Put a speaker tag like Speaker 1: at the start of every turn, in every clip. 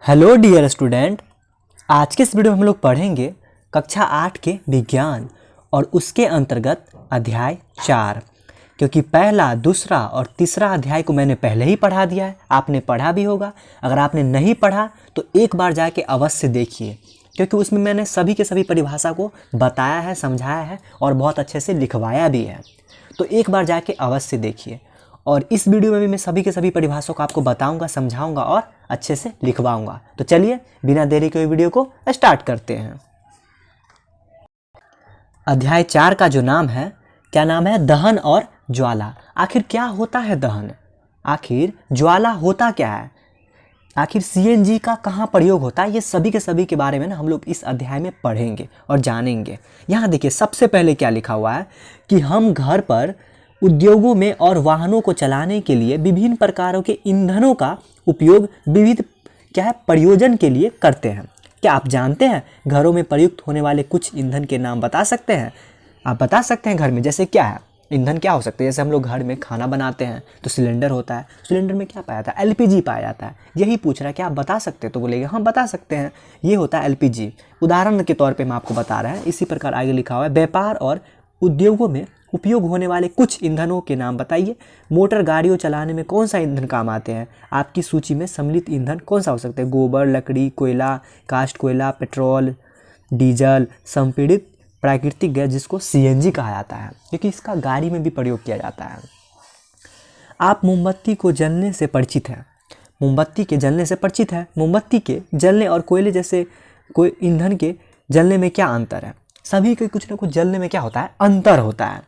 Speaker 1: Hello dear student. आज के इस वीडियो में हम लोग पढ़ेंगे कक्षा 8 के विज्ञान और उसके अंतर्गत अध्याय 4। क्योंकि पहला, दूसरा और तीसरा अध्याय को मैंने पहले ही पढ़ा दिया है, आपने पढ़ा भी होगा। अगर आपने नहीं पढ़ा तो एक बार जाके अवश्य देखिए, क्योंकि उसमें मैंने सभी के सभी परिभाषा को बताया है, समझाया है और बहुत अच्छे से लिखवाया भी है। तो एक बार जाके अवश्य देखिए। और इस वीडियो में भी मैं सभी के सभी परिभाषाओं को आपको बताऊंगा, समझाऊंगा और अच्छे से लिखवाऊंगा। तो चलिए बिना देरी के वीडियो को स्टार्ट करते हैं। अध्याय 4 का जो नाम है, क्या नाम है? दहन और ज्वाला। आखिर क्या होता है दहन? आखिर ज्वाला होता क्या है? आखिर सीएनजी का कहाँ प्रयोग होता है? ये सभी के सभी के बारे में ना हम लोग इस अध्याय में पढ़ेंगे और जानेंगे। यहाँ देखिए, सबसे पहले क्या लिखा हुआ है कि हम घर पर, उद्योगों में और वाहनों को चलाने के लिए विभिन्न प्रकारों के ईंधनों का उपयोग विविध प्रयोजन के लिए करते हैं। क्या आप जानते हैं घरों में प्रयुक्त होने वाले कुछ ईंधन के नाम बता सकते हैं? आप बता सकते हैं घर में जैसे क्या है, ईंधन क्या हो सकते हैं? जैसे हम लोग घर में खाना बनाते हैं तो सिलेंडर होता है, सिलेंडर में क्या पाया जाता है? एलपीजी पाया जाता है। यही पूछ रहा है, क्या आप बता सकते हैं? तो बोलेगा हाँ बता सकते हैं, ये होता है एलपीजी। उदाहरण के तौर पे मैं आपको बता रहा है। इसी प्रकार आगे लिखा हुआ है, व्यापार और उद्योगों में उपयोग होने वाले कुछ ईंधनों के नाम बताइए। मोटर गाड़ियों चलाने में कौन सा ईंधन काम आते हैं? आपकी सूची में सम्मिलित ईंधन कौन सा हो सकता है? गोबर, लकड़ी, कोयला, कास्ट कोयला, पेट्रोल, डीजल, संपीड़ित प्राकृतिक गैस जिसको सीएनजी कहा जाता है, क्योंकि इसका गाड़ी में भी प्रयोग किया जाता है। आप मोमबत्ती को जलने से परिचित हैं। मोमबत्ती के जलने से परिचित है। मोमबत्ती के जलने और कोयले जैसे कोई ईंधन के जलने में क्या अंतर है? सभी के कुछ ना कुछ जलने में क्या होता है? अंतर होता है।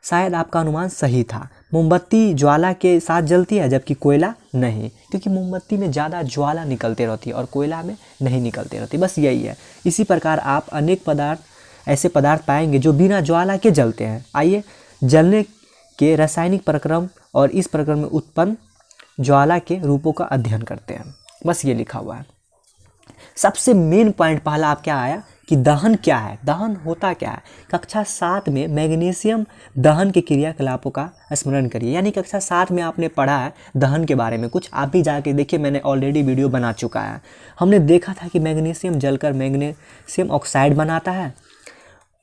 Speaker 1: शायद आपका अनुमान सही था। मोमबत्ती ज्वाला के साथ जलती है जबकि कोयला नहीं, क्योंकि मोमबत्ती में ज़्यादा ज्वाला निकलती रहती है और कोयला में नहीं निकलती रहती। बस यही है। इसी प्रकार आप अनेक ऐसे पदार्थ पाएंगे जो बिना ज्वाला के जलते हैं। आइए जलने के रासायनिक प्रक्रम और इस प्रक्रम में उत्पन्न ज्वाला के रूपों का अध्ययन करते हैं। बस ये लिखा हुआ है। सबसे मेन पॉइंट पहला आप क्या आया कि दहन क्या है, दहन होता क्या है। कक्षा 7 में मैग्नीशियम दहन के क्रियाकलापों का स्मरण करिए। यानी कक्षा 7 में आपने पढ़ा है दहन के बारे में कुछ, आप भी जाके देखिए, मैंने ऑलरेडी वीडियो बना चुका है। हमने देखा था कि मैग्नीशियम जलकर मैग्नीशियम ऑक्साइड बनाता है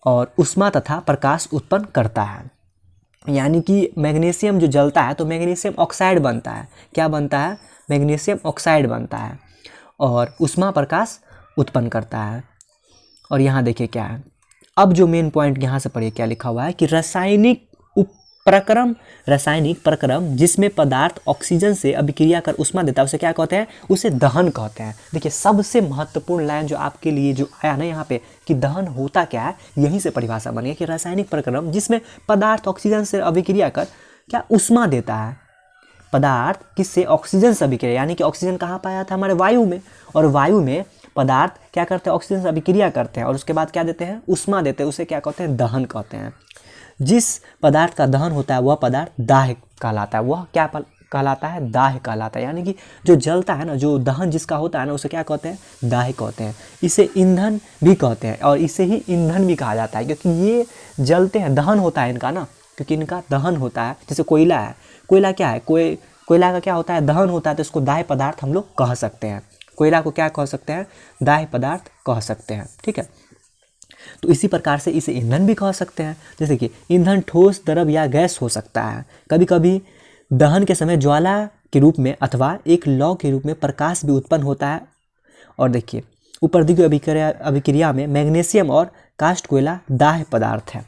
Speaker 1: और ऊष्मा तथा प्रकाश उत्पन्न करता है। यानी कि मैग्नीशियम जो जलता है तो मैग्नीशियम ऑक्साइड बनता है। क्या बनता है? मैग्नीशियम ऑक्साइड बनता है और ऊष्मा प्रकाश उत्पन्न करता है। और यहाँ देखिए क्या है। अब जो मेन पॉइंट यहाँ से पढ़िए, क्या लिखा हुआ है कि रासायनिक प्रक्रम जिसमें पदार्थ ऑक्सीजन से अभिक्रिया कर ऊष्मा देता है उसे क्या कहते हैं? उसे दहन कहते हैं। देखिए सबसे महत्वपूर्ण लाइन जो आपके लिए जो आया ना यहाँ पे कि दहन होता क्या है, यहीं से परिभाषा बनी है कि रासायनिक प्रक्रम जिसमें पदार्थ ऑक्सीजन से अभिक्रिया कर क्या ऊष्मा देता है। पदार्थ किससे? ऑक्सीजन से अभिक्रिया, यानी कि ऑक्सीजन कहाँ पाया था? हमारे वायु में। और वायु में पदार्थ क्या करते हैं? ऑक्सीजन से अभिक्रिया करते हैं और उसके बाद क्या देते हैं? ऊष्मा देते हैं। उसे क्या कहते हैं? दहन कहते हैं। जिस पदार्थ का दहन होता है वह पदार्थ दाह्य कहलाता है। वह क्या कहलाता है? दाह्य कहलाता है। यानी कि जो जलता है ना, जो दहन जिसका होता है ना, उसे क्या कहते हैं? दाह्य कहते हैं। इसे ईंधन भी कहते हैं और इसे ही ईंधन भी कहा जाता है, क्योंकि ये जलते हैं, दहन होता है इनका ना, क्योंकि इनका दहन होता है। जैसे कोयला है, कोयला क्या है? कोयला का क्या होता है? दहन होता है, तो इसको दाह्य पदार्थ हम लोग कह सकते हैं। कोयला को क्या कह सकते हैं? दाह्य पदार्थ कह सकते हैं। ठीक है, तो इसी प्रकार से इसे ईंधन भी कह सकते हैं। जैसे कि ईंधन ठोस, द्रव या गैस हो सकता है। कभी कभी दहन के समय ज्वाला के रूप में अथवा एक लौ के रूप में प्रकाश भी उत्पन्न होता है। और देखिए ऊपर दी गई अभिक्रिया में मैग्नीशियम और कास्ट कोयला दाह्य पदार्थ है।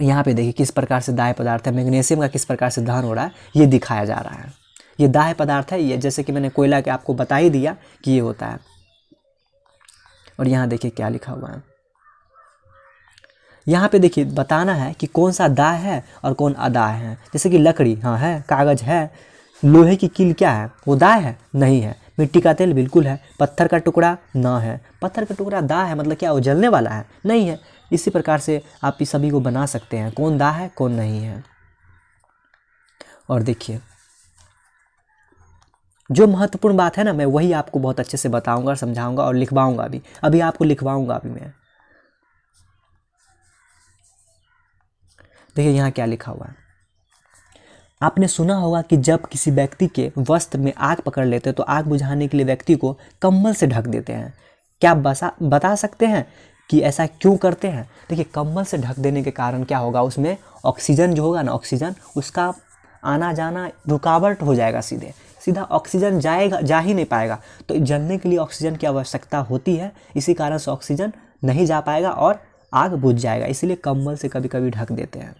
Speaker 1: यहाँ पे देखिए किस प्रकार से दाह्य पदार्थ है, मैग्नीशियम का किस प्रकार से दहन हो रहा है ये दिखाया जा रहा है। ये दाह्य पदार्थ है। ये जैसे कि मैंने कोयला के आपको बता ही दिया कि ये होता है। और यहाँ देखिए क्या लिखा हुआ है। यहाँ पे देखिए बताना है कि कौन सा दाह्य है और कौन अदाह्य है। जैसे कि लकड़ी हाँ है, कागज है, लोहे की कील क्या है? वो दाह्य है? नहीं है। मिट्टी का तेल बिल्कुल है। पत्थर का टुकड़ा ना है। पत्थर का टुकड़ा दाह्य है, मतलब क्या वो जलने वाला है? नहीं है। इसी प्रकार से आप इस सभी को बना सकते हैं, कौन दाह्य है कौन नहीं है। और देखिए जो महत्वपूर्ण बात है ना, मैं वही आपको बहुत अच्छे से बताऊंगा और समझाऊंगा और लिखवाऊंगा भी। अभी आपको लिखवाऊंगा अभी मैं। देखिए यहाँ क्या लिखा हुआ है। आपने सुना होगा कि जब किसी व्यक्ति के वस्त्र में आग पकड़ लेते हैं तो आग बुझाने के लिए व्यक्ति को कंबल से ढक देते हैं। क्या बता सकते हैं कि ऐसा क्यों करते हैं? देखिए, कंबल से ढक देने के कारण क्या होगा, उसमें ऑक्सीजन जो होगा ना, ऑक्सीजन उसका आना जाना रुकावट हो जाएगा, सीधा ऑक्सीजन जा ही नहीं पाएगा। तो जलने के लिए ऑक्सीजन की आवश्यकता होती है, इसी कारण से ऑक्सीजन नहीं जा पाएगा और आग बुझ जाएगा, इसीलिए कंबल से कभी कभी ढक देते हैं।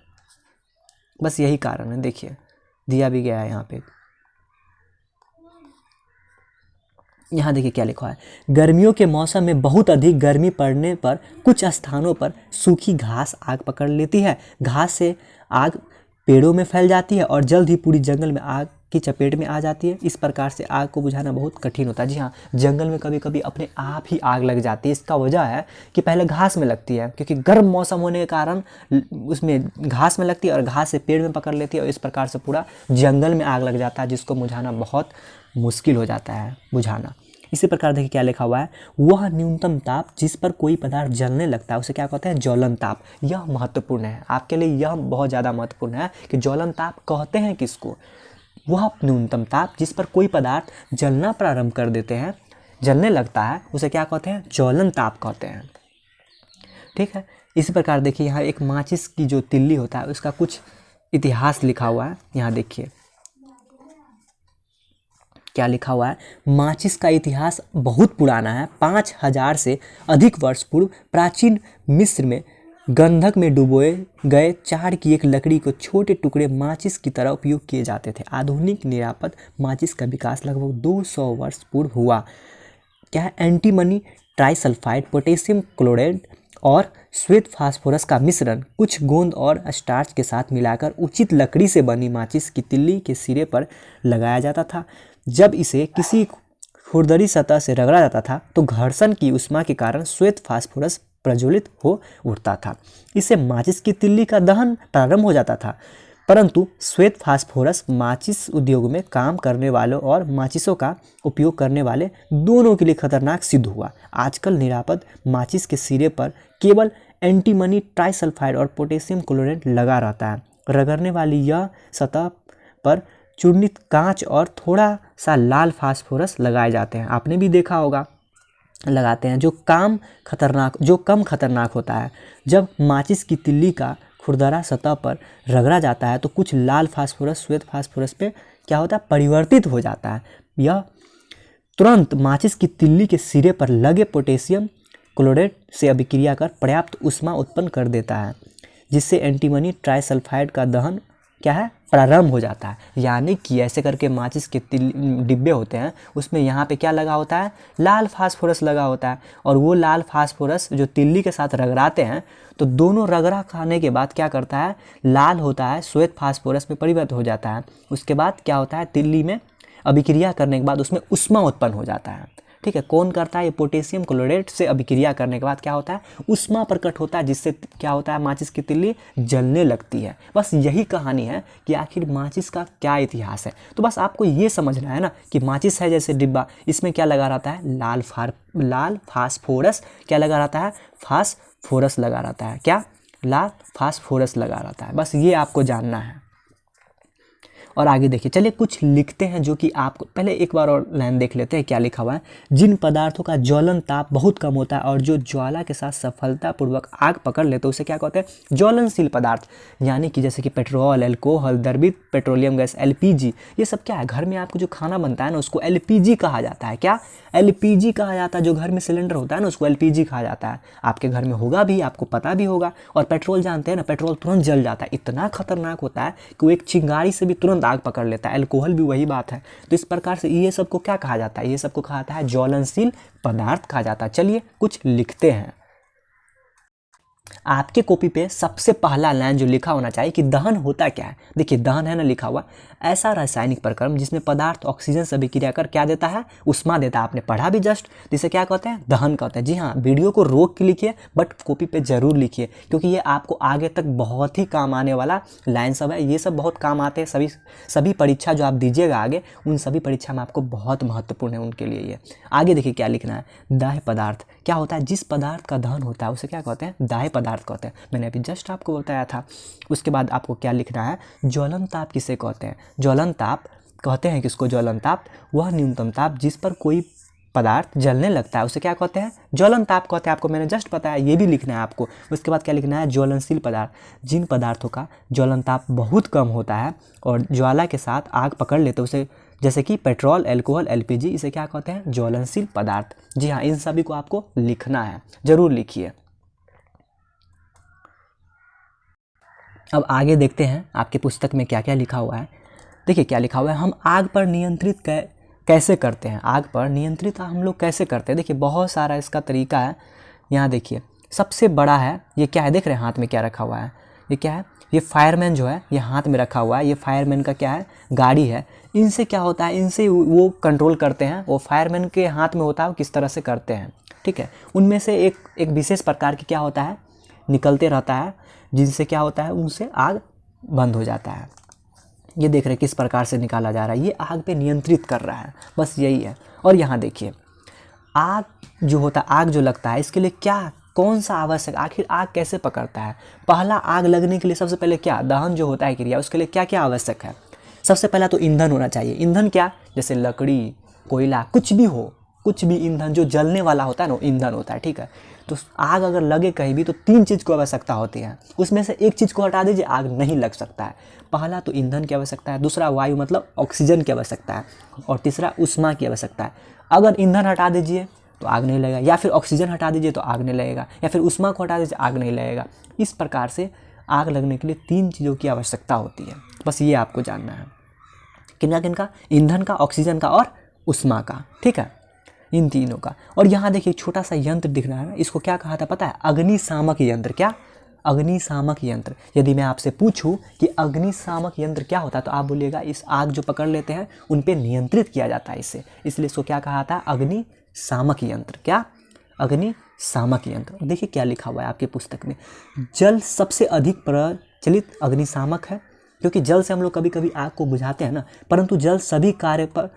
Speaker 1: बस यही कारण है। देखिए, दिया भी गया है यहाँ पे। यहाँ देखिए क्या लिखा है, गर्मियों के मौसम में बहुत अधिक गर्मी पड़ने पर कुछ स्थानों पर सूखी घास आग पकड़ लेती है। घास से आग पेड़ों में फैल जाती है और जल्द ही पूरी जंगल में आग की चपेट में आ जाती है। इस प्रकार से आग को बुझाना बहुत कठिन होता है। जी हाँ, जंगल में कभी कभी अपने आप ही आग लग जाती है। इसका वजह है कि पहले घास में लगती है, क्योंकि गर्म मौसम होने के कारण उसमें घास में लगती है और घास से पेड़ में पकड़ लेती है और इस प्रकार से पूरा जंगल में आग लग जाता है, जिसको बुझाना बहुत मुश्किल हो जाता है बुझाना। इसी प्रकार देखिए क्या लिखा हुआ है, वह न्यूनतम ताप जिस पर कोई पदार्थ जलने लगता है उसे क्या कहते हैं, ज्वलन ताप। यह महत्वपूर्ण है, आपके लिए यह बहुत ज़्यादा महत्वपूर्ण है कि ज्वलन ताप कहते हैं किसको। वह न्यूनतम ताप जिस पर कोई पदार्थ जलना प्रारंभ कर देते हैं, जलने लगता है, उसे क्या कहते हैं, ज्वलन ताप कहते हैं। ठीक है। इसी प्रकार देखिए यहाँ एक माचिस की जो तिल्ली होता है उसका कुछ इतिहास लिखा हुआ है। यहाँ देखिए क्या लिखा हुआ है, माचिस का इतिहास बहुत पुराना है। 5000 से अधिक वर्ष पूर्व प्राचीन मिस्र में गंधक में डुबोए गए चार की एक लकड़ी को छोटे टुकड़े माचिस की तरह उपयोग किए जाते थे। आधुनिक निरापद माचिस का विकास लगभग 200 वर्ष पूर्व हुआ। क्या है, एंटीमनी ट्राइसल्फाइड, पोटेशियम क्लोराइड और श्वेत फास्फोरस का मिश्रण कुछ गोंद और स्टार्च के साथ मिलाकर उचित लकड़ी से बनी माचिस की तिल्ली के सिरे पर लगाया जाता था। जब इसे किसी खुरदरी सतह से रगड़ा जाता था तो घर्षण की उष्मा के कारण श्वेत फास्फोरस प्रज्वलित हो उठता था। इससे माचिस की तिल्ली का दहन प्रारंभ हो जाता था। परंतु श्वेत फास्फोरस माचिस उद्योग में काम करने वालों और माचिसों का उपयोग करने वाले दोनों के लिए खतरनाक सिद्ध हुआ। आजकल निरापद माचिस के सिरे पर केवल एंटीमनी ट्राइसल्फाइड और पोटेशियम क्लोराइड लगा रहता है। रगड़ने वाली यह सतह पर चूर्णित कांच और थोड़ा सा लाल फास्फोरस लगाए जाते हैं। आपने भी देखा होगा, लगाते हैं, जो कम खतरनाक होता है। जब माचिस की तिल्ली का खुरदरा सतह पर रगड़ा जाता है तो कुछ लाल फास्फोरस श्वेत फास्फोरस पे क्या होता है, परिवर्तित हो जाता है। यह तुरंत माचिस की तिल्ली के सिरे पर लगे पोटेशियम क्लोराइड से अभिक्रिया कर पर्याप्त ऊष्मा उत्पन्न कर देता है, जिससे एंटीमनी ट्राइसल्फाइड का दहन क्या है, प्रारंभ हो जाता है। यानी कि ऐसे करके माचिस के डिब्बे होते हैं, उसमें यहाँ पे क्या लगा होता है, लाल फास्फोरस लगा होता है। और वो लाल फास्फोरस जो तिल्ली के साथ रगड़ाते हैं तो दोनों रगड़ा खाने के बाद क्या करता है, लाल होता है, श्वेत फास्फोरस में परिवर्तित हो जाता है। उसके बाद क्या होता है, तिल्ली में अभिक्रिया करने के बाद उसमें ऊष्मा उत्पन्न हो जाता है। ठीक है, कौन करता है, ये पोटेशियम क्लोराइड से अभिक्रिया करने के बाद क्या होता है, ऊष्मा प्रकट होता है, जिससे क्या होता है, माचिस की तिल्ली जलने लगती है। बस यही कहानी है कि आखिर माचिस का क्या इतिहास है। तो बस आपको ये समझना है ना कि माचिस है जैसे डिब्बा, इसमें क्या लगा रहता है, लाल फास्फोरस क्या लगा रहता है, फास्फोरस लगा रहता है। क्या, लाल फास्फोरस लगा रहता है। बस ये आपको जानना है। और आगे देखिए, चलिए कुछ लिखते हैं जो कि आपको, पहले एक बार और लाइन देख लेते हैं क्या लिखा हुआ है। जिन पदार्थों का ज्वलन ताप बहुत कम होता है और जो ज्वाला के साथ सफलतापूर्वक आग पकड़ ले तो उसे क्या कहते हैं, ज्वलनशील पदार्थ। यानी कि जैसे कि पेट्रोल, अल्कोहल, द्रवित पेट्रोलियम गैस, एलपीजी, ये सब क्या है, घर में आपको जो खाना बनता है ना उसको एलपीजी कहा जाता है। क्या, एलपीजी कहा जाता है। जो घर में सिलेंडर होता है ना उसको एलपीजी कहा जाता है। आपके घर में होगा भी, आपको पता भी होगा। और पेट्रोल जानते हैं ना, पेट्रोल तुरंत जल जाता है, इतना खतरनाक होता है कि वो एक चिंगारी से भी तुरंत आग पकड़ लेता है। अल्कोहल भी वही बात है। तो इस प्रकार से ये सब को क्या कहा जाता है, ये सब को कहा जाता है ज्वलनशील पदार्थ कहा जाता है। चलिए कुछ लिखते हैं। आपके कॉपी पे सबसे पहला लाइन जो लिखा होना चाहिए कि दहन होता क्या है। देखिए दहन है ना लिखा हुआ, ऐसा रासायनिक प्रक्रम जिसमें पदार्थ ऑक्सीजन से अभिक्रिया कर क्या देता है, ऊष्मा देता है। आपने पढ़ा भी जस्ट, जिसे क्या कहते हैं, दहन कहते हैं। जी हाँ, वीडियो को रोक के लिखिए बट कॉपी पे जरूर लिखिए, क्योंकि ये आपको आगे तक बहुत ही काम आने वाला लाइन सब है। ये सब बहुत काम आते हैं, सभी परीक्षा जो आप दीजिएगा आगे, उन सभी परीक्षा में आपको बहुत महत्वपूर्ण है उनके लिए ये। आगे देखिए क्या लिखना है, दाह्य पदार्थ क्या होता है, जिस पदार्थ का दहन होता है उसे क्या कहते हैं, दाह्य पदार्थ कहते हैं। मैंने अभी जस्ट आपको बताया था। उसके बाद आपको क्या लिखना है, ज्वलन ताप किसे कहते हैं। ज्वलन ताप कहते हैं किसको, ज्वलन ताप वह न्यूनतम ताप जिस पर कोई पदार्थ जलने लगता है उसे क्या कहते हैं, ज्वलन ताप कहते हैं। आपको मैंने जस्ट बताया, ये भी लिखना है आपको। उसके बाद क्या लिखना है, ज्वलनशील पदार्थ, जिन पदार्थों का ज्वलन ताप बहुत कम होता है और ज्वाला के साथ आग पकड़ लेते हैं उसे, जैसे कि पेट्रोल, अल्कोहल, एलपीजी, इसे क्या कहते हैं, ज्वलनशील पदार्थ। जी हाँ, इन सभी को आपको लिखना है, जरूर लिखिए। अब आगे देखते हैं आपके पुस्तक में क्या क्या लिखा हुआ है। देखिए क्या लिखा हुआ है, हम आग पर नियंत्रित कैसे करते हैं, आग पर नियंत्रित हम लोग कैसे करते हैं। देखिए बहुत सारा इसका तरीका है। यहाँ देखिए सबसे बड़ा है, ये क्या है, देख रहे हैं हाथ में क्या रखा हुआ है, ये क्या है, ये फायरमैन जो है ये हाथ में रखा हुआ है, ये फायरमैन का क्या है, गाड़ी है। इनसे क्या होता है, इनसे वो कंट्रोल करते हैं, वो फायरमैन के हाथ में होता है वो किस तरह से करते हैं, ठीक है। उनमें से एक विशेष प्रकार की क्या होता है, निकलते रहता है, जिनसे क्या होता है, उनसे आग बंद हो जाता है। ये देख रहे हैं किस प्रकार से निकाला जा रहा है, ये आग पे नियंत्रित कर रहा है, बस यही है। और यहाँ देखिए आग जो होता है, आग जो लगता है इसके लिए क्या, कौन सा आवश्यक, आखिर आग कैसे पकड़ता है। पहला, आग लगने के लिए सबसे पहले क्या, दहन जो होता है क्रिया, उसके लिए क्या क्या आवश्यक है। सबसे पहला तो ईंधन होना चाहिए। ईंधन क्या, जैसे लकड़ी, कोयला, कुछ भी हो, कुछ भी ईंधन जो जलने वाला होता है ना, ईंधन होता है, ठीक है। तो आग अगर लगे कहीं भी तो 3 चीज़ की आवश्यकता होती है, उसमें से एक चीज़ को हटा दीजिए, आग नहीं लग सकता है। पहला तो ईंधन की आवश्यकता है, दूसरा वायु मतलब ऑक्सीजन की आवश्यकता है, और तीसरा उष्मा की आवश्यकता है। अगर ईंधन हटा दीजिए तो आग नहीं लगेगा, या फिर ऑक्सीजन हटा दीजिए तो आग नहीं लगेगा, या फिर उष्मा को हटा दीजिए आग नहीं लगेगा। इस प्रकार से आग लगने के लिए 3 चीज़ों की आवश्यकता होती है, बस ये आपको जानना है। किनका किनका, ईंधन का, ऑक्सीजन का और उष्मा का, ठीक है, इन तीनों का। और यहाँ देखिए छोटा सा यंत्र दिख रहा है ना, इसको क्या कहा था पता है, अग्निशामक यंत्र। क्या, अग्निशामक यंत्र। यदि मैं आपसे पूछूं कि अग्निशामक यंत्र क्या होता है तो आप बोलिएगा इस आग जो पकड़ लेते हैं उन पे नियंत्रित किया जाता है इससे, इसलिए इसको क्या कहा था, अग्निशामक यंत्र। क्या, अग्निशामक यंत्र। देखिए क्या लिखा हुआ है आपके पुस्तक में, जल सबसे अधिक प्रचलित अग्निशामक है, क्योंकि जल से हम लोग कभी कभी आग को बुझाते हैं ना, परंतु जल सभी कार्य पर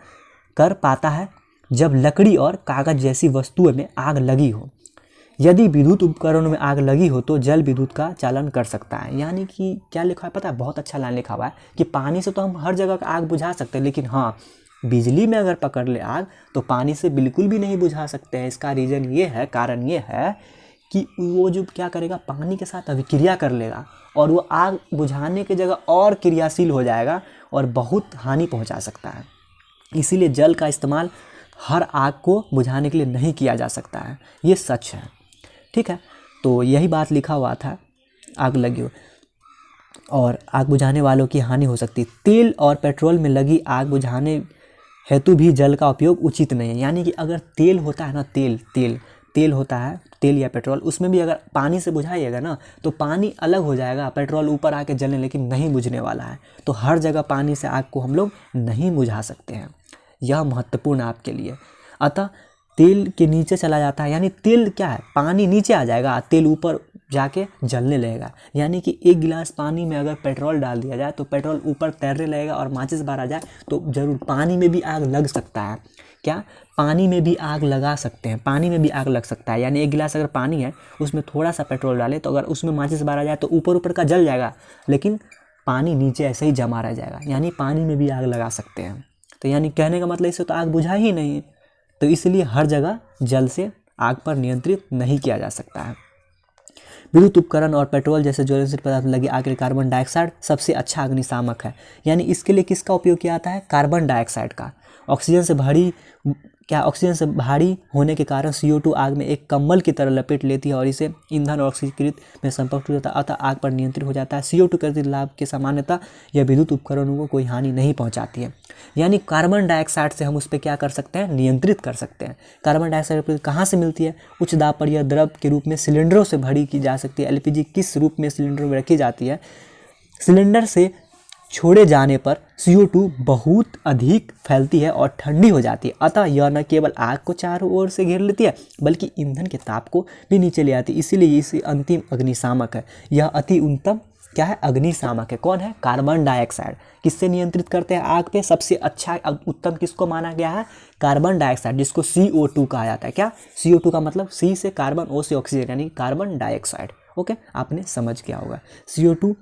Speaker 1: कर पाता है जब लकड़ी और कागज जैसी वस्तुओं में आग लगी हो। यदि विद्युत उपकरणों में आग लगी हो तो जल विद्युत का चालन कर सकता है। यानी कि क्या लिखा है पता है, बहुत अच्छा लाइन लिखा हुआ है कि पानी से तो हम हर जगह का आग बुझा सकते हैं, लेकिन हाँ बिजली में अगर पकड़ ले आग तो पानी से बिल्कुल भी नहीं बुझा सकते हैं। इसका रीज़न ये है, कारण ये है कि वो जो क्या करेगा, पानी के साथ अभिक्रिया कर लेगा और वो आग बुझाने की जगह और क्रियाशील हो जाएगा और बहुत हानि पहुंचा सकता है। इसीलिए जल का इस्तेमाल हर आग को बुझाने के लिए नहीं किया जा सकता है, ये सच है, ठीक है। तो यही बात लिखा हुआ था, आग लगी हो और आग बुझाने वालों की हानि हो सकती है। तेल और पेट्रोल में लगी आग बुझाने हेतु भी जल का उपयोग उचित नहीं है। यानी कि अगर तेल होता है ना, तेल होता है, तेल या पेट्रोल, उसमें भी अगर पानी से बुझाइएगा ना तो पानी अलग हो जाएगा, पेट्रोल ऊपर आके जलने लेकिन नहीं बुझने वाला है। तो हर जगह पानी से आग को हम लोग नहीं बुझा सकते हैं, यह महत्वपूर्ण है आपके लिए। अतः तेल के नीचे चला जाता है, यानी तेल क्या है, पानी नीचे आ जाएगा, तेल ऊपर जाके जलने लगेगा। यानी कि 1 गिलास पानी में अगर पेट्रोल डाल दिया जाए तो पेट्रोल ऊपर तैरने लगेगा और माचिस बाहर आ जाए तो ज़रूर पानी में भी आग लग सकता है। क्या, पानी में भी आग लगा सकते हैं, पानी में भी आग लग सकता है। यानी 1 गिलास अगर पानी है उसमें थोड़ा सा पेट्रोल डाले तो अगर उसमें माचिस बाहर आ जाए तो ऊपर का जल जाएगा, लेकिन पानी नीचे ऐसे ही जमा रह जाएगा, यानी पानी में भी आग लगा सकते हैं। तो यानी कहने का मतलब इससे तो आग बुझा ही नहीं, तो इसलिए हर जगह जल से आग पर नियंत्रित नहीं किया जा सकता है। विद्युत उपकरण और पेट्रोल जैसे ज्वलनशील पदार्थ लगी आग के कार्बन डाइऑक्साइड सबसे अच्छा अग्निशामक है। यानी इसके लिए किसका उपयोग किया जाता है, कार्बन डाइऑक्साइड का। ऑक्सीजन से भारी होने के कारण CO2 आग में एक कम्बल की तरह लपेट लेती है और इसे ईंधन और ऑक्सीकृत में संपर्क हो जाता है, अतः आग पर नियंत्रित हो जाता है। CO2 के अतिरिक्त लाभ के सामान्यतः यह विद्युत उपकरणों को कोई हानि नहीं पहुंचाती है। यानी कार्बन डाइऑक्साइड से हम उस पर क्या कर सकते हैं, नियंत्रित कर सकते हैं। कार्बन डाइऑक्साइड कहाँ से मिलती है, उच्च दाब पर यह द्रव के रूप में सिलेंडरों से भरी की जा सकती है। LPG किस रूप में सिलेंडर में रखी जाती है, सिलेंडर से छोड़े जाने पर CO2 बहुत अधिक फैलती है और ठंडी हो जाती है, अतः यह न केवल आग को चारों ओर से घेर लेती है बल्कि ईंधन के ताप को भी नीचे ले आती है। इसीलिए इसे अंतिम अग्निशामक है, यह अति उत्तम क्या है, अग्निशामक है। कौन है, कार्बन डाइऑक्साइड। किससे नियंत्रित करते हैं आग पे, सबसे अच्छा उत्तम किसको माना गया है, कार्बन डाइऑक्साइड, जिसको CO2 कहा जाता है। क्या, CO2 का मतलब C से कार्बन, O से ऑक्सीजन, यानी कार्बन डाइऑक्साइड। ओके, आपने समझ गया होगा। CO2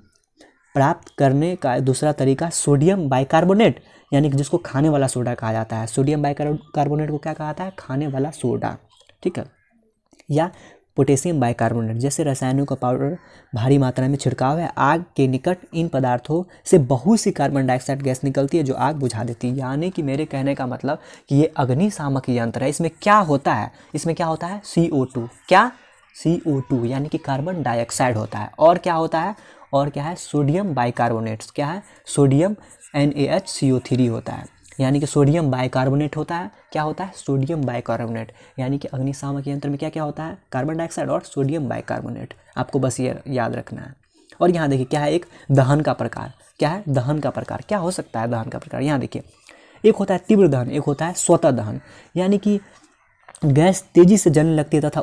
Speaker 1: प्राप्त करने का दूसरा तरीका सोडियम बाइकार्बोनेट, यानी कि जिसको खाने वाला सोडा कहा जाता है। सोडियम बाइकार्बोनेट को क्या कहा जाता है, खाने वाला सोडा, ठीक है। या पोटेशियम बाइकार्बोनेट, जैसे रसायनों का पाउडर भारी मात्रा में छिड़काव है, आग के निकट इन पदार्थों से बहुत सी कार्बन डाइऑक्साइड गैस निकलती है जो आग बुझा देती है। यानी कि मेरे कहने का मतलब कि ये अग्निशामक यंत्र है। इसमें क्या होता है, इसमें क्या होता है, CO2, क्या, CO2 यानी कि कार्बन डाइऑक्साइड होता है, और क्या होता है, और क्या है, सोडियम बाइकार्बोनेट्स, क्या है, सोडियम NaHCO3 होता है, यानी कि सोडियम बाइकार्बोनेट होता है। क्या होता है, सोडियम बाइकार्बोनेट, यानी कि अग्निशामक यंत्र में क्या क्या होता है, कार्बन डाइऑक्साइड और सोडियम बाइकार्बोनेट। आपको बस ये याद रखना है। और यहाँ देखिए क्या है, एक दहन का प्रकार। क्या है, दहन का प्रकार, क्या हो सकता है दहन का प्रकार। यहाँ देखिए, एक होता है तीव्र दहन, एक होता है स्वतः दहन, यानी कि गैस तेजी से जलने लगती है तथा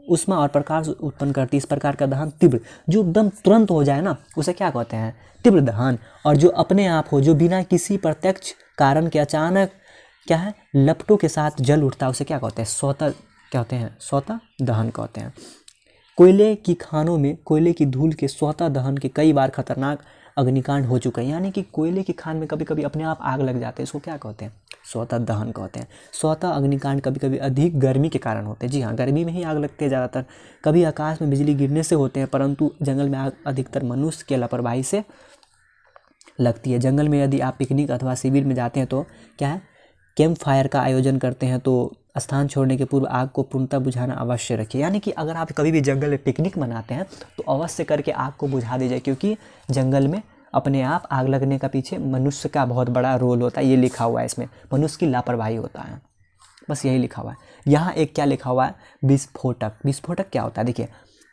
Speaker 1: उष्मा और प्रकाश उत्पन्न करती है। इस प्रकार का दहन तीव्र, जो एकदम तुरंत हो जाए ना, उसे क्या कहते हैं, तीव्र दहन। और जो अपने आप हो, जो बिना किसी प्रत्यक्ष कारण के अचानक क्या है, लपटों के साथ जल उठता है, उसे क्या कहते हैं, स्वतः, क्या कहते हैं, स्वतः दहन कहते हैं। कोयले की खानों में कोयले की धूल के स्वतः दहन के कई बार खतरनाक अग्निकांड हो चुके हैं, यानी कि कोयले की खान में कभी कभी अपने आप आग लग जाते हैं, इसको क्या कहते हैं, स्वतः दहन कहते हैं। स्वतः अग्निकांड कभी कभी अधिक गर्मी के कारण होते हैं। जी हाँ, गर्मी में ही आग लगती है ज़्यादातर। कभी आकाश में बिजली गिरने से होते हैं, परंतु जंगल में आग अधिकतर मनुष्य के लापरवाही से लगती है। जंगल में यदि आप पिकनिक अथवा शिविर में जाते हैं तो क्या है, कैंप फायर का आयोजन करते हैं, तो स्थान छोड़ने के पूर्व आग को पूर्णतः बुझाना अवश्य रखिए। यानी कि अगर आप कभी भी जंगल में पिकनिक मनाते हैं तो अवश्य करके आग को बुझा दीजिए, क्योंकि जंगल में अपने आप आग लगने का पीछे मनुष्य का बहुत बड़ा रोल होता है। ये लिखा हुआ है इसमें, मनुष्य की लापरवाही होता है, बस यही लिखा हुआ है। यहाँ एक क्या लिखा हुआ है, विस्फोटक। विस्फोटक क्या होता है, देखिए,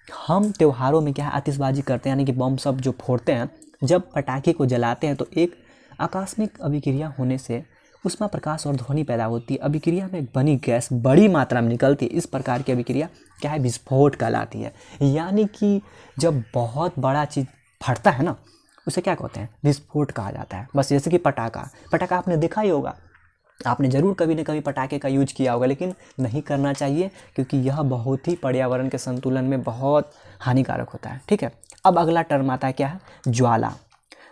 Speaker 1: हम त्योहारों में क्या है, आतिशबाजी करते हैं, यानी कि बम सब जो फोड़ते हैं, जब पटाखे को जलाते हैं तो एक आकस्मिक अभिक्रिया होने से उसमें प्रकाश और ध्वनि पैदा होती है। अभिक्रिया में बनी गैस बड़ी मात्रा में निकलती है। इस प्रकार की अभिक्रिया क्या है, विस्फोट कहलाती है। यानी कि जब बहुत बड़ा चीज़ फटता है ना, उसे क्या कहते हैं, विस्फोट कहा जाता है। बस जैसे कि पटाखा, पटाखा आपने देखा ही होगा, आपने ज़रूर कभी न कभी पटाखे का यूज किया होगा, लेकिन नहीं करना चाहिए, क्योंकि यह बहुत ही पर्यावरण के संतुलन में बहुत हानिकारक होता है। ठीक है, अब अगला टर्म आता है, क्या है, ज्वाला।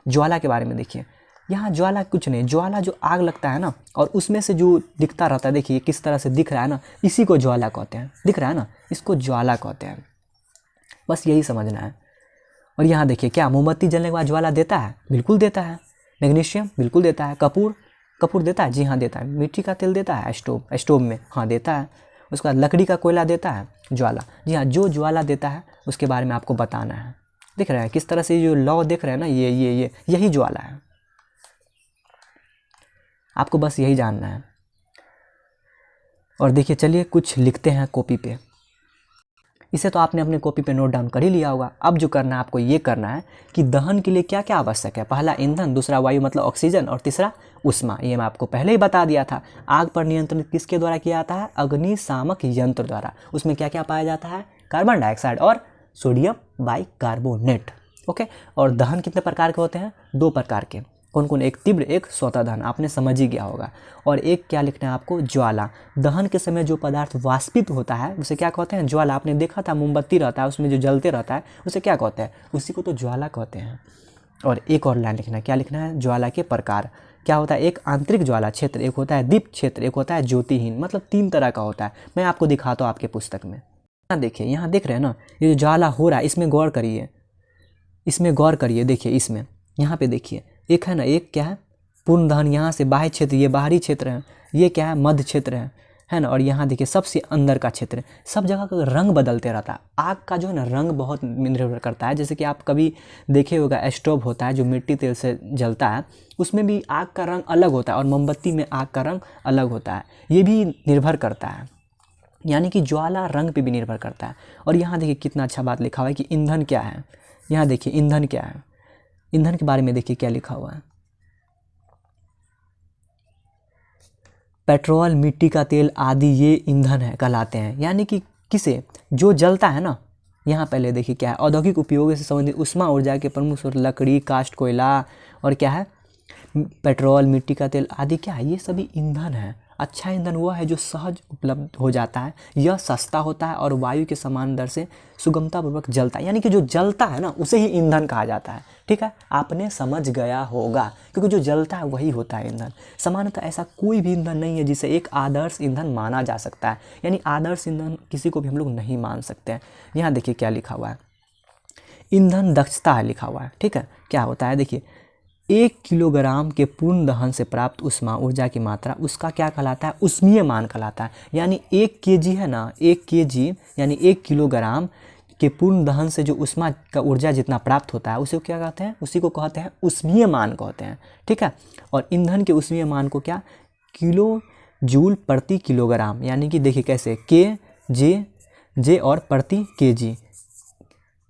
Speaker 1: ज्वाला के बारे में देखिए, यहाँ ज्वाला कुछ नहीं, ज्वाला जो आग लगता है ना, और उसमें से जो दिखता रहता है, देखिए किस तरह से दिख रहा है ना, इसी को ज्वाला कहते हैं। दिख रहा है ना, इसको ज्वाला कहते हैं, बस यही समझना है। और यहाँ देखिए, क्या मोमबत्ती जलने के बाद ज्वाला देता है, बिल्कुल देता है। मैग्नीशियम बिल्कुल देता है। कपूर, कपूर देता है, जी हाँ देता है। मिट्टी का तेल देता है, स्टोव में, हाँ देता है। उसके बाद लकड़ी का कोयला देता है, ज्वाला, जी हाँ, जो ज्वाला देता है उसके बारे में आपको बताना है। दिख रहा है किस तरह से, जो लौ देख रहे हैं ना, ये यही ज्वाला है, आपको बस यही जानना है। और देखिए, चलिए कुछ लिखते हैं कॉपी पे। इसे तो आपने अपने कॉपी पे नोट डाउन कर ही लिया होगा। अब जो करना है आपको, ये करना है कि दहन के लिए क्या क्या आवश्यक है। पहला ईंधन, दूसरा वायु मतलब ऑक्सीजन, और तीसरा उष्मा। ये मैं आपको पहले ही बता दिया था। आग पर नियंत्रण किसके द्वारा किया जाता है, अग्निशामक यंत्र द्वारा। उसमें क्या क्या पाया जाता है, कार्बन डाइऑक्साइड और सोडियम बाइकार्बोनेट। ओके, और दहन कितने प्रकार के होते हैं, 2 प्रकार के। कौन कौन, एक तीव्र, एक स्वतः दहन, आपने समझ ही गया होगा। और एक क्या लिखना है आपको, ज्वाला। दहन के समय जो पदार्थ वाष्पित होता है उसे क्या कहते हैं, ज्वाला। आपने देखा था मोमबत्ती रहता है, उसमें जो जलते रहता है उसे क्या कहते हैं, उसी को तो ज्वाला कहते हैं। और एक और लाइन लिखना है, क्या लिखना है, ज्वाला के प्रकार। क्या होता है, एक आंतरिक ज्वाला क्षेत्र, एक होता है दीप क्षेत्र, एक होता है ज्योतिहीन। मतलब 3 तरह का होता है। मैं आपको दिखाता हूँ आपके पुस्तक में। यहाँ देखिए, यहाँ देख रहे हैं ना, ये जो ज्वाला हो रहा है, इसमें गौर करिए, इसमें गौर करिए। देखिए इसमें, यहाँ पे देखिए, एक है ना, एक क्या है, पूर्ण दहन, यहाँ से बाह्य क्षेत्र, ये बाहरी क्षेत्र है, ये क्या है, मध्य क्षेत्र है ना। और यहाँ देखिए सबसे अंदर का क्षेत्र है। सब जगह का रंग बदलते रहता है। आग का जो है ना, रंग बहुत निर्भर करता है। जैसे कि आप कभी देखे होगा, स्टोव होता है जो मिट्टी तेल से जलता है, उसमें भी आग का रंग अलग होता है, और मोमबत्ती में आग का रंग अलग होता है। ये भी निर्भर करता है, यानी कि ज्वाला रंग पे भी निर्भर करता है। और यहाँ देखिए कितना अच्छा बात लिखा हुआ है कि ईंधन क्या है। यहाँ देखिए ईंधन क्या है, ईंधन के बारे में देखिए क्या लिखा हुआ है, पेट्रोल, मिट्टी का तेल आदि ये ईंधन है कहलाते हैं। यानी कि किसे, जो जलता है ना, यहाँ पहले देखिए क्या है, औद्योगिक उपयोग से संबंधित ऊष्मा ऊर्जा के प्रमुख स्रोत लकड़ी, काष्ठ, कोयला और क्या है, पेट्रोल, मिट्टी का तेल आदि क्या है, ये सभी ईंधन है। अच्छा ईंधन वो है जो सहज उपलब्ध हो जाता है, यह सस्ता होता है और वायु के समान दर से सुगमतापूर्वक जलता है, यानी कि जो जलता है ना उसे ही ईंधन कहा जाता है। ठीक है, आपने समझ गया होगा, क्योंकि जो जलता है वही होता है ईंधन। सामान्यतः ऐसा कोई भी ईंधन नहीं है जिसे एक आदर्श ईंधन माना जा सकता है, यानी आदर्श ईंधन किसी को भी हम लोग नहीं मान सकते हैं। यहाँ देखिए क्या लिखा हुआ है, ईंधन दक्षता है लिखा हुआ है। ठीक है, क्या होता है देखिए, 1 किलोग्राम के पूर्ण दहन से प्राप्त ऊष्मा ऊर्जा की मात्रा उसका क्या कहलाता है, ऊष्मीय मान कहलाता है। यानी 1 केजी है ना, 1 केजी यानी 1 किलोग्राम के पूर्ण दहन से जो ऊष्मा का ऊर्जा जितना प्राप्त होता है उसे क्या कहते हैं, उसी को कहते हैं ऊष्मीय मान कहते हैं। ठीक है, और ईंधन के ऊष्मीय मान को क्या, किलो जूल प्रति किलोग्राम, यानी कि देखिए कैसे, के जे और प्रति केजी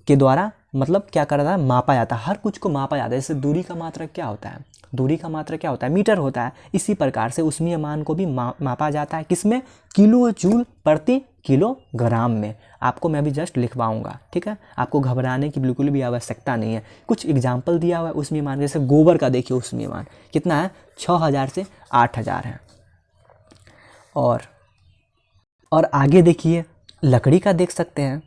Speaker 1: के द्वारा मतलब क्या कर रहा है, मापा जाता है। हर कुछ को मापा जाता है। जैसे दूरी का मात्रक क्या होता है, दूरी का मात्रक क्या होता है, मीटर होता है। इसी प्रकार से ऊष्मीय मान को भी मापा जाता है, किसमें, किलो जूल प्रति किलोग्राम में। आपको मैं भी जस्ट लिखवाऊंगा। ठीक है, आपको घबराने की बिल्कुल भी आवश्यकता नहीं है। कुछ एग्जाम्पल दिया हुआ है ऊष्मीय मान, जैसे गोबर का देखिए ऊष्मीय मान कितना है, 6000 से 8000 है। और आगे देखिए लकड़ी का देख सकते हैं,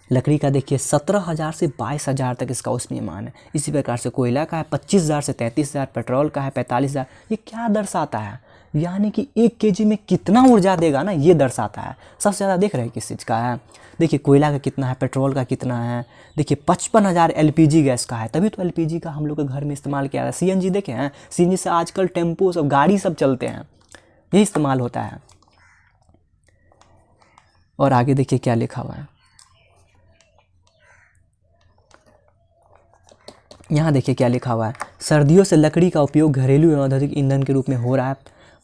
Speaker 1: लकड़ी का देखिए 17,000 से 22,000 तक इसका ऊष्मीय मान है। इसी प्रकार से कोयला का है 25,000 से 33,000, पेट्रोल का है 45,000। ये क्या दर्शाता है, यानी कि 1 केजी में कितना ऊर्जा देगा ना, ये दर्शाता है। सबसे ज़्यादा देख रहे हैं किस चीज़ का है, देखिए कोयला का कितना है, पेट्रोल का कितना है, देखिए 55,000 एलपीजी गैस का है। तभी तो एलपीजी का हम लोग के घर में इस्तेमाल किया है। सीएनजी देखे हैं, सीएनजी से आजकल टेम्पो सब गाड़ी सब चलते हैं, यही इस्तेमाल होता है। और आगे देखिए क्या लिखा हुआ है, यहाँ देखिए क्या लिखा हुआ है, सर्दियों से लकड़ी का उपयोग घरेलू एवं औद्योगिक ईंधन के रूप में हो रहा है,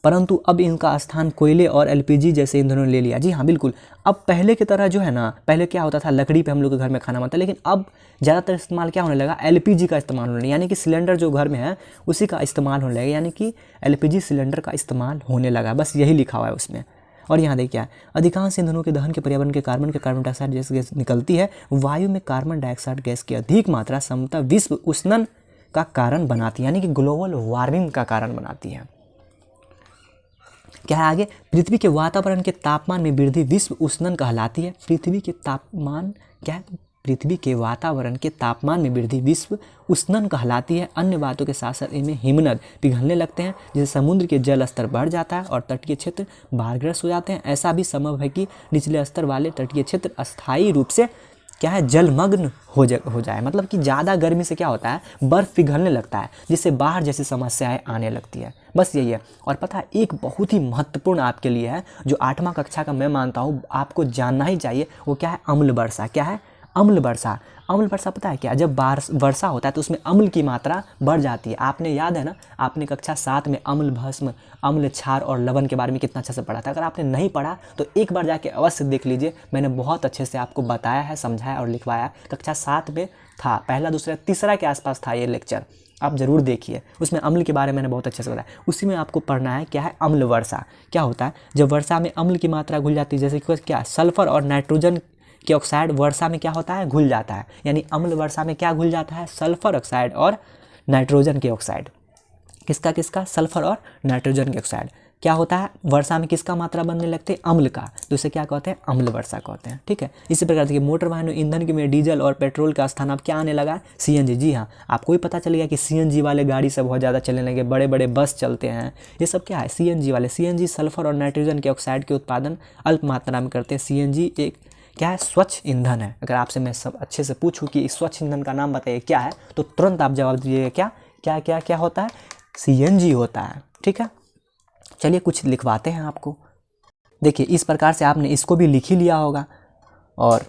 Speaker 1: परंतु अब इनका स्थान कोयले और एलपीजी जैसे ईंधनों ने ले लिया। जी हाँ बिल्कुल, अब पहले की तरह जो है ना, पहले क्या होता था, लकड़ी पे हम लोग के घर में खाना बनता, लेकिन अब ज़्यादातर इस्तेमाल क्या होने लगा, एलपीजी का इस्तेमाल होने लगा। यानी कि सिलेंडर जो घर में है उसी का इस्तेमाल होने लगा, यानी कि एलपीजी सिलेंडर का इस्तेमाल होने लगा। बस यही लिखा हुआ है उसमें। और यहाँ देखिए क्या, अधिकांश ईंधनों के दहन के पर्यावरण के कार्बन डाइऑक्साइड जैसे गैस निकलती है। वायु में कार्बन डाइऑक्साइड गैस की अधिक मात्रा समता विश्व उष्णन का कारण बनाती है, यानी कि ग्लोबल वार्मिंग का कारण बनाती है। क्या है आगे, पृथ्वी के वातावरण के तापमान में वृद्धि विश्व उष्णन कहलाती है। पृथ्वी के तापमान क्या है, पृथ्वी के वातावरण के तापमान में वृद्धि विश्व उष्णन कहलाती है। अन्य बातों के साथ साथ इनमें हिमनद पिघलने लगते हैं, जिससे समुद्र के जल स्तर बढ़ जाता है और तटीय क्षेत्र बाढ़ग्रस्त हो जाते हैं। ऐसा भी संभव है कि निचले स्तर वाले तटीय क्षेत्र अस्थायी रूप से क्या है, जलमग्न हो जाए। मतलब कि ज़्यादा गर्मी से क्या होता है, बर्फ़ पिघलने लगता है, जिससे बाढ़ जैसी समस्याएं आने लगती है। बस यही है। और पता है एक बहुत ही महत्वपूर्ण आपके लिए है, जो 8वां कक्षा का मैं मानता हूँ आपको जानना ही चाहिए, वो क्या है, अम्ल वर्षा। क्या है, अम्ल वर्षा। अम्ल वर्षा पता है क्या, जब वर्षा होता है तो उसमें अम्ल की मात्रा बढ़ जाती है। आपने याद है ना, आपने कक्षा 7 में अम्ल भस्म, अम्ल क्षार और लवण के बारे में कितना अच्छे से पढ़ा था। अगर आपने नहीं पढ़ा तो एक बार जाके अवश्य देख लीजिए, मैंने बहुत अच्छे से आपको बताया है, समझाया और लिखवाया। कक्षा 7 में था, पहला दूसरा तीसरा के आसपास था ये लेक्चर, आप ज़रूर देखिए। उसमें अम्ल के बारे में मैंने बहुत अच्छे से बताया। उसी में आपको पढ़ना है क्या है, अम्ल वर्षा। क्या होता है, जब वर्षा में अम्ल की मात्रा घुल जाती है, जैसे कि क्या, सल्फर और नाइट्रोजन के ऑक्साइड वर्षा में क्या होता है, घुल जाता है। यानी अम्ल वर्षा में क्या घुल जाता है, सल्फर ऑक्साइड और नाइट्रोजन के ऑक्साइड। किसका किसका, सल्फर और नाइट्रोजन के ऑक्साइड। क्या होता है, वर्षा में किसका मात्रा बनने लगते हैं, अम्ल का, तो इसे क्या कहते हैं, अम्ल वर्षा कहते हैं। ठीक है, इसी प्रकार से मोटर वाहनों ईंधन के में डीजल और पेट्रोल का स्थान अब क्या आने लगा, सीएनजी। जी हाँ, आपको भी पता चल गया कि सीएनजी वाले गाड़ी सब बहुत ज़्यादा चलने लगे, बड़े बड़े बस चलते हैं। ये सब क्या है, सीएनजी वाले। सीएनजी सल्फर और नाइट्रोजन के ऑक्साइड के उत्पादन अल्प मात्रा में करते हैं। सीएनजी एक क्या है, स्वच्छ ईंधन है। अगर आपसे मैं सब अच्छे से पूछूं कि इस स्वच्छ ईंधन का नाम बताइए क्या है, तो तुरंत आप जवाब दीजिएगा क्या क्या क्या क्या होता है, सीएनजी होता है। ठीक है, चलिए कुछ लिखवाते हैं आपको। देखिए इस प्रकार से आपने इसको भी लिख ही लिया होगा। और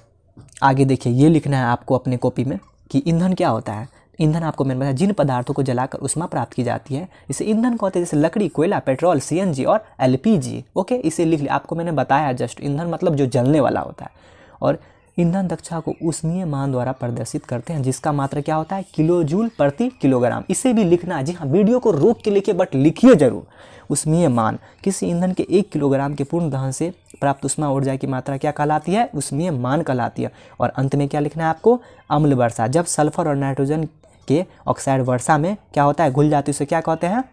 Speaker 1: आगे देखिए ये लिखना है आपको अपने कॉपी में कि ईंधन क्या होता है। ईंधन आपको मैंने बताया, जिन पदार्थों को जलाकर ऊष्मा प्राप्त की जाती है इसे ईंधन कहते हैं, जैसे लकड़ी, कोयला, पेट्रोल, सीएनजी और एलपीजी। ओके, इसे लिख लिया, आपको मैंने बताया जस्ट। ईंधन मतलब जो जलने वाला होता है। और ईंधन दक्षता को ऊष्मीय मान द्वारा प्रदर्शित करते हैं, जिसका मात्रा क्या होता है, किलो जूल प्रति किलोग्राम। इसे भी लिखना है। जी हाँ, वीडियो को रोक के लिखिए, बट लिखिए जरूर। ऊष्मीय मान किसी ईंधन के 1 किलोग्राम के पूर्ण दहन से प्राप्त ऊष्मा ऊर्जा की मात्रा क्या कहलाती है, ऊष्मीय मान कहलाती है। और अंत में क्या लिखना है आपको, अम्ल वर्षा। जब सल्फर और नाइट्रोजन के ऑक्साइड वर्षा में क्या होता है, घुल जाती है, उसे क्या कहते हैं,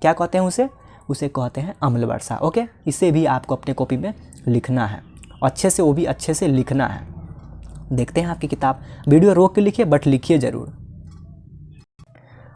Speaker 1: क्या कहते हैं उसे कहते हैं अम्ल वर्षा। ओके, इसे भी आपको अपने कॉपी में लिखना है अच्छे से, वो भी अच्छे से लिखना है। देखते हैं आपकी किताब, वीडियो रोक के लिखिए बट लिखिए ज़रूर।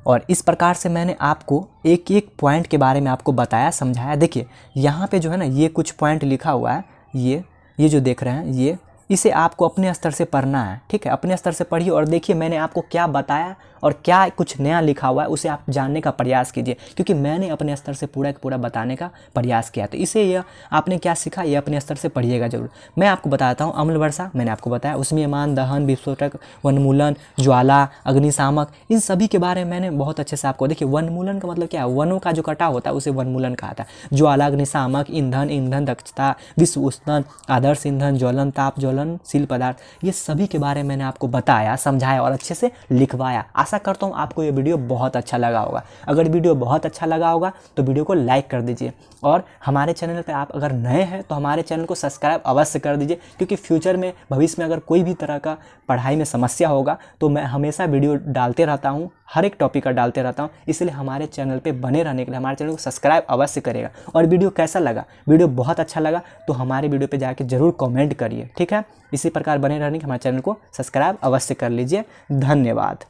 Speaker 1: और इस प्रकार से मैंने आपको एक एक पॉइंट के बारे में आपको बताया, समझाया। देखिए यहाँ पे जो है ना, ये कुछ पॉइंट लिखा हुआ है, ये जो देख रहे हैं, इसे आपको अपने स्तर से पढ़ना है, ठीक है। अपने स्तर से पढ़िए और देखिए मैंने आपको क्या बताया और क्या कुछ नया लिखा हुआ है, उसे आप जानने का प्रयास कीजिए, क्योंकि मैंने अपने स्तर से पूरा का पूरा बताने का प्रयास किया। तो इसे यह आपने क्या सीखा, ये अपने स्तर से पढ़िएगा जरूर। मैं आपको बताता हूँ, अम्ल वर्षा मैंने आपको बताया, ऊष्मीय मान, दहन, विस्फोटक, वनमूलन, ज्वाला, अग्निशामक, इन सभी के बारे में मैंने बहुत अच्छे से आपको, देखिए वनमूलन का मतलब क्या है, वनों का जो कटाव होता है उसे वनमूलन कहा था। ज्वाला, अग्निशामक, ईंधन, ईंधन दक्षता, विश्व उष्णन, आदर्श ईंधन, ज्वलन ताप, ज्वलनशील पदार्थ, ये सभी के बारे में मैंने आपको बताया, समझाया और अच्छे से लिखवाया। आशा करता हूँ आपको ये वीडियो बहुत अच्छा लगा होगा। अगर वीडियो बहुत अच्छा लगा होगा तो वीडियो को लाइक कर दीजिए, और हमारे चैनल पे आप अगर नए हैं तो हमारे चैनल को सब्सक्राइब अवश्य कर दीजिए, क्योंकि फ्यूचर में, भविष्य में अगर कोई भी तरह का पढ़ाई में समस्या होगा तो मैं हमेशा वीडियो डालते रहता हूँ, हर एक टॉपिक का डालते रहता हूँ। इसलिए हमारे चैनल पे बने रहने के लिए हमारे चैनल को सब्सक्राइब अवश्य करेगा। और वीडियो कैसा लगा, वीडियो बहुत अच्छा लगा तो हमारे वीडियो पे जाके जरूर कमेंट करिए, ठीक है। इसी प्रकार बने रहने के हमारे चैनल को सब्सक्राइब अवश्य कर लीजिए। धन्यवाद।